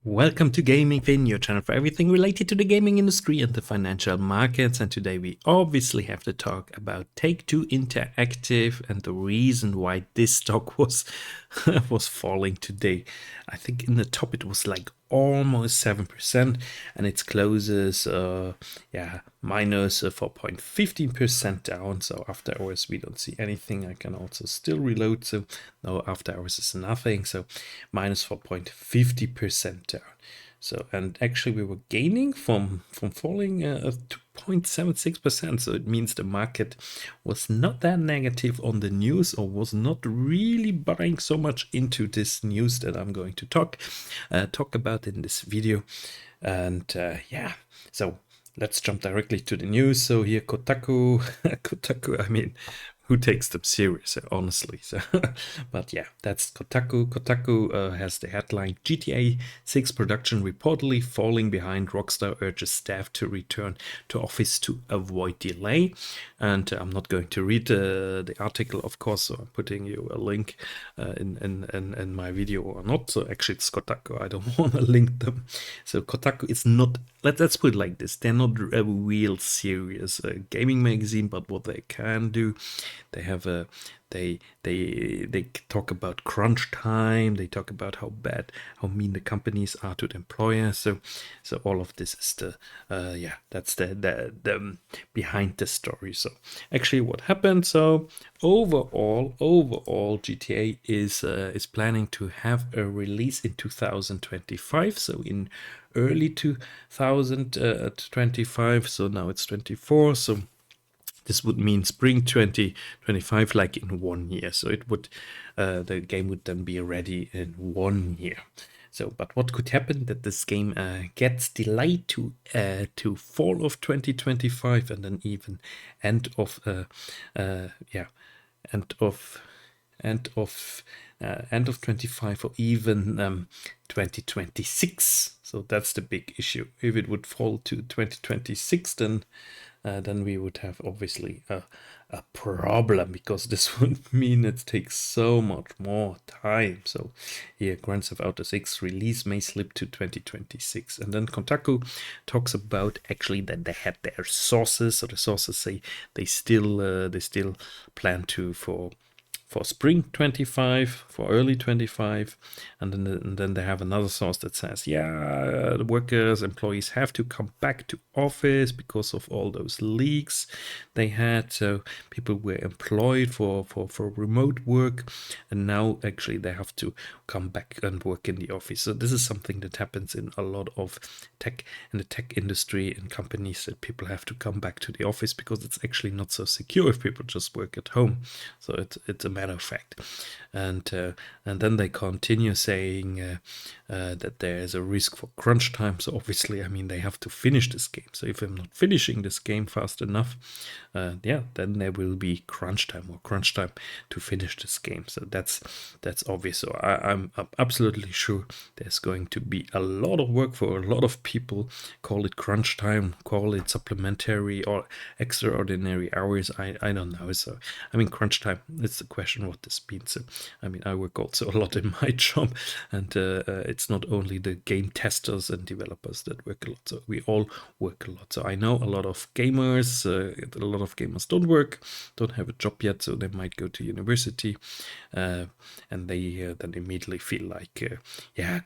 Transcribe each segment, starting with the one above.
Welcome to Gaming Fin, your channel for everything related to the gaming industry and the financial markets. And today we obviously have to talk about Take-Two Interactive and the reason why this stock was was falling today. I think in the top it was like almost 7%, and it closes minus 4.15% down. So after hours we don't see anything. I can also still reload, so no, after hours is nothing, so minus 4.50% down. So, and actually we were gaining from falling to 0.76%. So it means the market was not that negative on the news, or was not really buying so much into this news that I'm going to talk about in this video. And so let's jump directly to the news. So here Kotaku, I mean, who takes them serious, honestly? So, but yeah, that's Kotaku. Kotaku has the headline: GTA 6 production reportedly falling behind. Rockstar urges staff to return to office to avoid delay. And I'm not going to read the article, of course, so I'm putting you a link in my video or not. So actually it's Kotaku. I don't want to link them. So Kotaku is not, let's put it like this, they're not a real serious gaming magazine, but what they can do, they have a they talk about crunch time. They talk about how mean the companies are to the employer. So all of this is the that's the behind the story. So actually what happened, so overall GTA is planning to have a release in 2025, so in early 2025. So now it's 24, so this would mean spring 2025, like in 1 year. So it would, the game would then be ready in 1 year. So, but what could happen, that this game gets delayed to fall of 2025, and then even end of 25, or even 2026. So that's the big issue. If it would fall to 2026, then we would have obviously a problem, because this would mean it takes so much more time. So here, Grand Theft Auto 6 release may slip to 2026. And then Kotaku talks about actually that they had their sources. So the sources say they still plan to for spring 25, for early 25, and then they have another source that says, the workers, employees have to come back to office because of all those leaks they had. So people were employed for remote work, and now actually they have to come back and work in the office. So this is something that happens in a lot of tech, in the tech industry and companies, that people have to come back to the office because it's actually not so secure if people just work at home. So it's a matter of fact. And then they continue saying that there is a risk for crunch time. So obviously, I mean, they have to finish this game. So if I'm not finishing this game fast enough, then there will be crunch time to finish this game. So that's obvious. So I'm absolutely sure there's going to be a lot of work for a lot of people. Call it crunch time, call it supplementary or extraordinary hours. I don't know. So I mean, crunch time, it's the question what this means. So I mean, I work also a lot in my job, and it's not only the game testers and developers that work a lot. So we all work a lot. So I know a lot of gamers. A lot of gamers don't have a job yet, so they might go to university, and they then immediately feel like,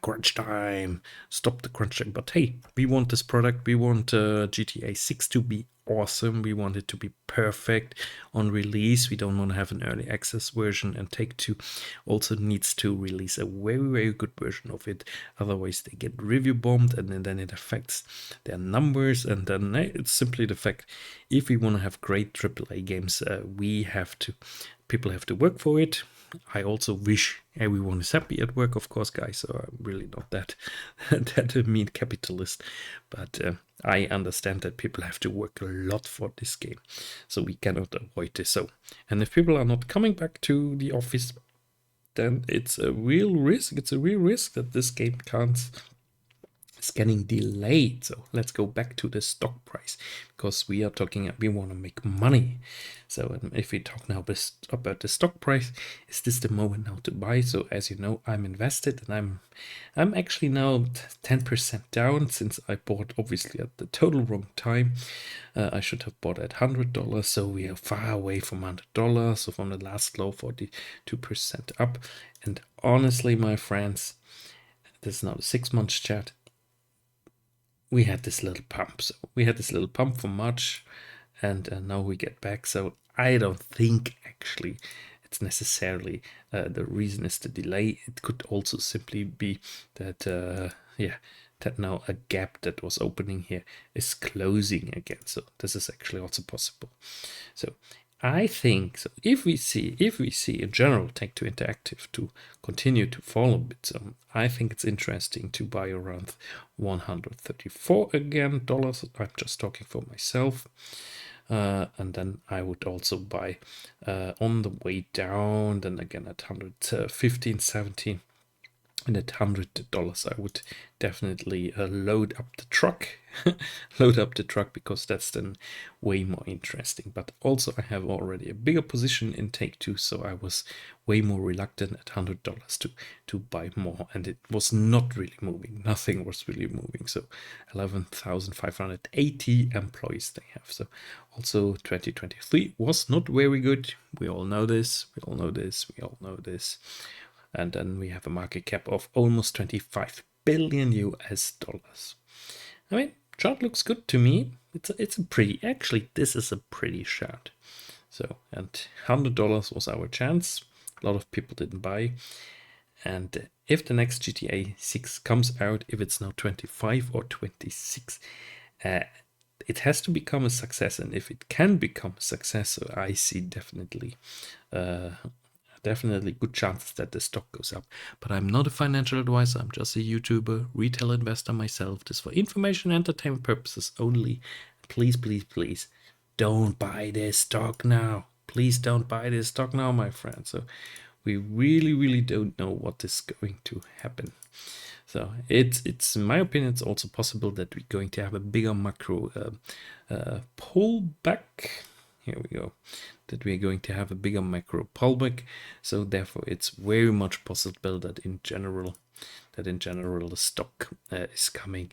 crunch time, stop the crunch time. But hey, we want this product. We want GTA 6 to be awesome. We want it to be perfect on release. We don't want to have an early access version, and Take-Two also needs to release a very, very good version of it. Otherwise they get review bombed, and then it affects their numbers. And then it's simply the fact, if we want to have great AAA games, people have to work for it. I also wish everyone is happy at work, of course, guys. So I'm really not that mean capitalist, but I understand that people have to work a lot for this game, so we cannot avoid this. So, and if people are not coming back to the office, then it's a real risk. It's a real risk that this game can't it's getting delayed. So let's go back to the stock price, because we want to make money. So if we talk now about the stock price, is this the moment now to buy? So as you know, I'm invested, and I'm actually now 10% down, since I bought obviously at the total wrong time. I should have bought at $100, so we are far away from $100. So from the last low, 42% up. And honestly, my friends, this is now the 6 months chat. We had this little pump. So we had this little pump for March, and now we get back. So I don't think actually it's necessarily the reason is the delay. It could also simply be that that now a gap that was opening here is closing again. So this is actually also possible. So I think, so if we see in general Take-Two Interactive to continue to fall a bit, so I think it's interesting to buy around 134 again dollars. I'm just talking for myself. And then I would also buy on the way down, then again at 115, 17. And at $100, I would definitely load up the truck. Because that's then way more interesting. But also I have already a bigger position in Take-Two, so I was way more reluctant at $100 to buy more. And it was not really moving. Nothing was really moving. So 11,580 employees they have. So also 2023 was not very good. We all know this. And then we have a market cap of almost 25 billion US dollars. I mean, chart looks good to me. It's a pretty, actually, this is a pretty chart. So, and $100 was our chance. A lot of people didn't buy. And if the next GTA 6 comes out, if it's now 25 or 26, it has to become a success. And if it can become a success, so I see definitely good chances that the stock goes up. But I'm not a financial advisor. I'm just a YouTuber, retail investor myself. This for information and entertainment purposes only. Please, please, please don't buy this stock now. Please don't buy this stock now, my friends. So we really, really don't know what is going to happen. So it's in my opinion, it's also possible that we're going to have a bigger macro pullback. Here we go. That we're going to have a bigger macro pullback. So therefore, it's very much possible that in general, the stock is coming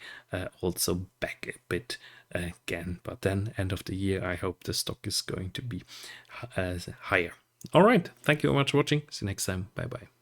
also back a bit again. But then end of the year, I hope the stock is going to be higher. All right. Thank you very much for watching. See you next time. Bye bye.